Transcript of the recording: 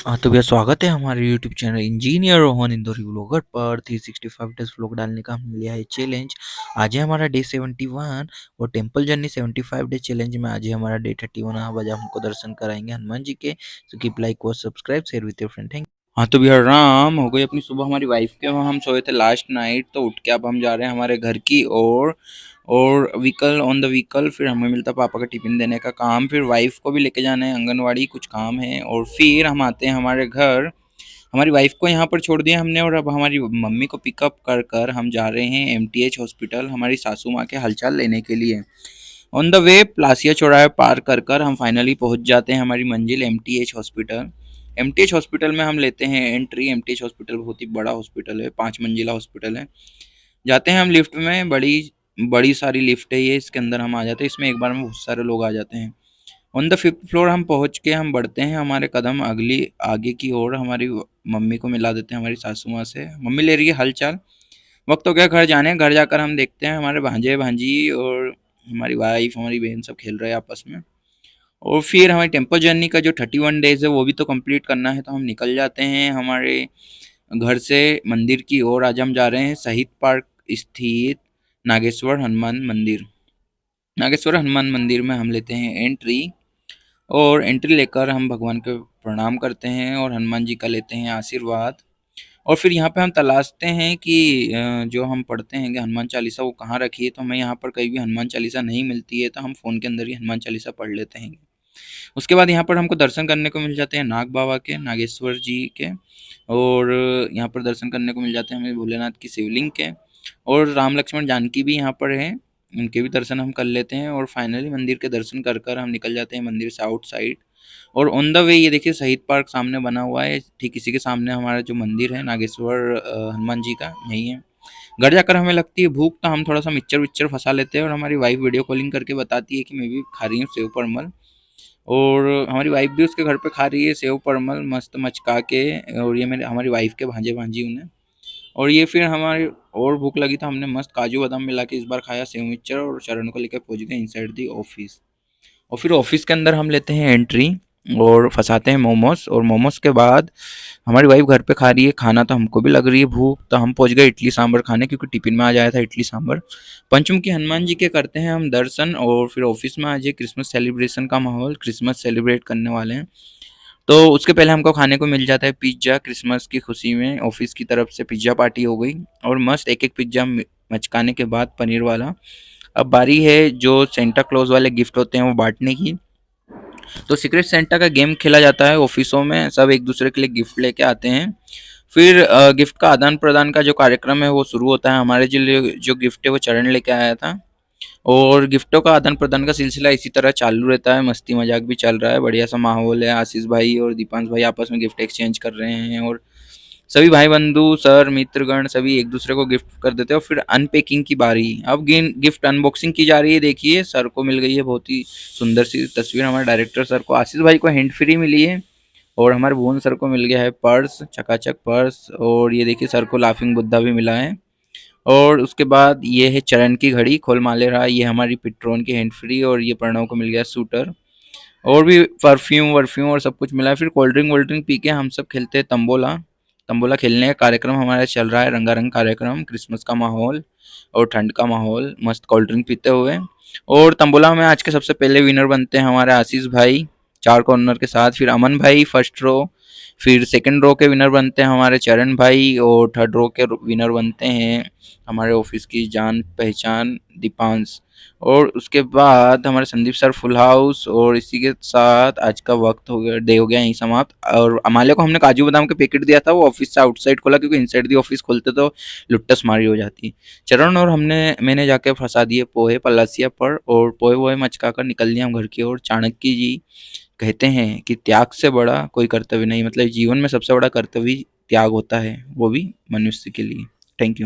हाँ तो भैया स्वागत है हमारे YouTube channel engineer Rohan Indori vlogger पर 365 डेज व्लॉग डालने का हमने लिया है चैलेंज। आज है हमारा डे 71 और टेंपल जर्नी 75 डे चैलेंज में आज है हमारा डे 31। अब आज हमको दर्शन कराएंगे हनुमान जी के। सो कीप लाइक और subscribe share with your friend. Thank. हाँ तो भैया राम हो गई अपनी सुबह हमारी वाइफ के वहाँ हम सोए थे लास्ट नाइट, तो उठ के अब हम जा रहे हैं हमारे घर की और व्हीकल ऑन द व्हीकल। फिर हमें मिलता पापा का टिफिन देने का काम, फिर वाइफ को भी लेके जाना है आंगनवाड़ी, कुछ काम है, और फिर हम आते हैं हमारे घर। हमारी वाइफ को यहाँ पर छोड़ दिया हमने और अब हमारी मम्मी को पिकअप कर कर हम जा रहे हैं एमटीएच हॉस्पिटल हमारी सासू माँ के हालचाल लेने के लिए। ऑन द वे प्लासिया चौराहे पार कर कर हम फाइनली पहुंच जाते हैं हमारी मंजिल एमटीएच हॉस्पिटल। एमटीएच हॉस्पिटल में हम लेते हैं एंट्री। एमटीएच हॉस्पिटल बहुत ही बड़ा हॉस्पिटल है, 5 मंजिला हॉस्पिटल है। जाते हैं हम लिफ्ट में, बड़ी बड़ी सारी लिफ्ट है ये, इसके अंदर हम आ जाते हैं। इसमें एक बार में बहुत सारे लोग आ जाते हैं। ऑन द 5th फ्लोर हम पहुंच के हम बढ़ते हैं हमारे कदम अगली आगे की ओर। हमारी मम्मी को मिला देते हैं हमारी सासू माँ से। मम्मी ले रही है हालचाल। वक्त हो गया घर जाने। घर जाकर हम देखते हैं हमारे भांजे भांजी और हमारी वाइफ हमारी बहन सब खेल रहे हैं आपस में। और फिर हमारी टेम्पल जर्नी का जो 31 डेज है वो भी तो कंप्लीट करना है, तो हम निकल जाते हैं हमारे घर से मंदिर की ओर। आज हम जा रहे हैं शहीद पार्क स्थित नागेश्वर हनुमान मंदिर। नागेश्वर हनुमान मंदिर में हम लेते हैं एंट्री, और एंट्री लेकर हम भगवान को प्रणाम करते हैं और हनुमान जी का लेते हैं आशीर्वाद। और फिर यहाँ पे हम तलाशते हैं कि जो हम पढ़ते हैं कि हनुमान चालीसा वो कहाँ रखी है, तो हमें यहाँ पर कहीं भी हनुमान चालीसा नहीं मिलती है, तो हम फ़ोन के अंदर ही हनुमान चालीसा पढ़ लेते हैं। उसके बाद यहाँ पर हमको दर्शन करने को मिल जाते हैं नाग बाबा के, नागेश्वर जी के। और यहाँ पर दर्शन करने को मिल जाते हैं हमें भोलेनाथ की शिवलिंग के। और राम लक्ष्मण जानकी भी यहाँ पर है, उनके भी दर्शन हम कर लेते हैं। और फाइनली मंदिर के दर्शन कर कर हम निकल जाते हैं मंदिर से आउटसाइड। और ऑन द वे ये देखिए शहीद पार्क सामने बना हुआ है, ठीक इसी के सामने हमारा जो मंदिर है नागेश्वर हनुमान जी का, यही है। घर जाकर हमें लगती है भूख, तो हम थोड़ा सा मिक्सचर विक्चर फंसा लेते हैं और हमारी वाइफ वीडियो कॉलिंग करके बताती है कि मैं भी खा रही हूँ सेव परमल। और हमारी वाइफ भी उसके घर पे खा रही है सेव परमल मस्त मचका के। और ये मेरे हमारी वाइफ के भांजे भांजी उन्हें। और ये फिर हमारे और भूख लगी तो हमने मस्त काजू बादाम मिला के इस बार खाया सेव मिक्सचर, और शरण को लेकर पहुंच गए इनसाइड दी ऑफिस। और फिर ऑफिस के अंदर हम लेते हैं एंट्री और फंसाते हैं मोमोज। और मोमोज के बाद हमारी वाइफ घर पे खा रही है खाना, तो हमको भी लग रही है भूख, तो हम पहुंच गए इडली सांभर खाने, क्योंकि टिफिन में आ जाया था इडली सांभर। पंचमुखी हनुमान जी के करते हैं हम दर्शन। और फिर ऑफिस में आज क्रिसमस सेलिब्रेशन का माहौल, क्रिसमस सेलिब्रेट करने वाले हैं, तो उसके पहले हमको खाने को मिल जाता है पिज्ज़ा। क्रिसमस की खुशी में ऑफिस की तरफ से पिज्ज़ा पार्टी हो गई, और मस्त एक एक पिज्ज़ा मचकाने के बाद पनीर वाला। अब बारी है जो सेंटा क्लॉज वाले गिफ्ट होते हैं वो बांटने की। तो सीक्रेट सेंटा का गेम खेला जाता है ऑफिसों में, सब एक दूसरे के लिए गिफ्ट लेके आते हैं। फिर गिफ्ट का आदान प्रदान का जो कार्यक्रम है वो शुरू होता है। हमारे जो जो गिफ्ट है वो चरण लेके आया था, और गिफ्टों का आदान प्रदान का सिलसिला इसी तरह चालू रहता है। मस्ती मजाक भी चल रहा है, बढ़िया सा माहौल है। आशीष भाई और दीपांश भाई आपस में गिफ्ट एक्सचेंज कर रहे हैं, और सभी भाई बंधु सर मित्रगण सभी एक दूसरे को गिफ्ट कर देते हैं। और फिर अनपैकिंग की बारी, अब गिफ्ट अनबॉक्सिंग की जा रही है। देखिए सर को मिल गई है बहुत ही सुंदर सी तस्वीर हमारे डायरेक्टर सर को। आशीष भाई को हैंड फ्री मिली है, और हमारे भुवन सर को मिल गया है पर्स, चकाचक पर्स। और ये देखिए सर को लाफिंग बुद्धा भी मिला है। और उसके बाद ये है चरण की घड़ी खोल माले रहा, ये हमारी पिट्रोन की हैंड फ्री। और ये प्रणव को मिल गया शूटर, और भी परफ्यूम वर्फ्यूम और सब कुछ मिला है। फिर कोल्ड ड्रिंक वोल्ड ड्रिंक पी के हम सब खेलते हैं तंबोला। तंबोला खेलने का कार्यक्रम हमारा चल रहा है, रंगारंग कार्यक्रम, क्रिसमस का माहौल और ठंड का माहौल, मस्त कोल्ड ड्रिंक पीते हुए। और तंबोला में आज के सबसे पहले विनर बनते हैं हमारे आशीष भाई 4 कॉर्नर के साथ। फिर अमन भाई फर्स्ट रो। फिर सेकंड रो के विनर बनते हैं हमारे चरण भाई, और थर्ड रो के विनर बनते हैं हमारे ऑफिस की जान पहचान दीपांश। और उसके बाद हमारे संदीप सर फुल हाउस। और इसी के साथ आज का वक्त हो गया, डे हो गया यहीं समाप्त। और अमाल्या को हमने काजू बादाम के पैकेट दिया था, वो ऑफिस से आउटसाइड खोला, क्योंकि इनसाइड दी ऑफिस खोलते तो लुट्टस मारी हो जाती। चरण और मैंने जाके फंसा दिए पोहे पलासिया पर, और पोहे वोहे मचका कर निकल लिया हम घर की ओर। चाणक्य जी कहते हैं कि त्याग से बड़ा कोई कर्तव्य नहीं, मतलब जीवन में सबसे बड़ा कर्तव्य त्याग होता है, वो भी मनुष्य के लिए। Thank you.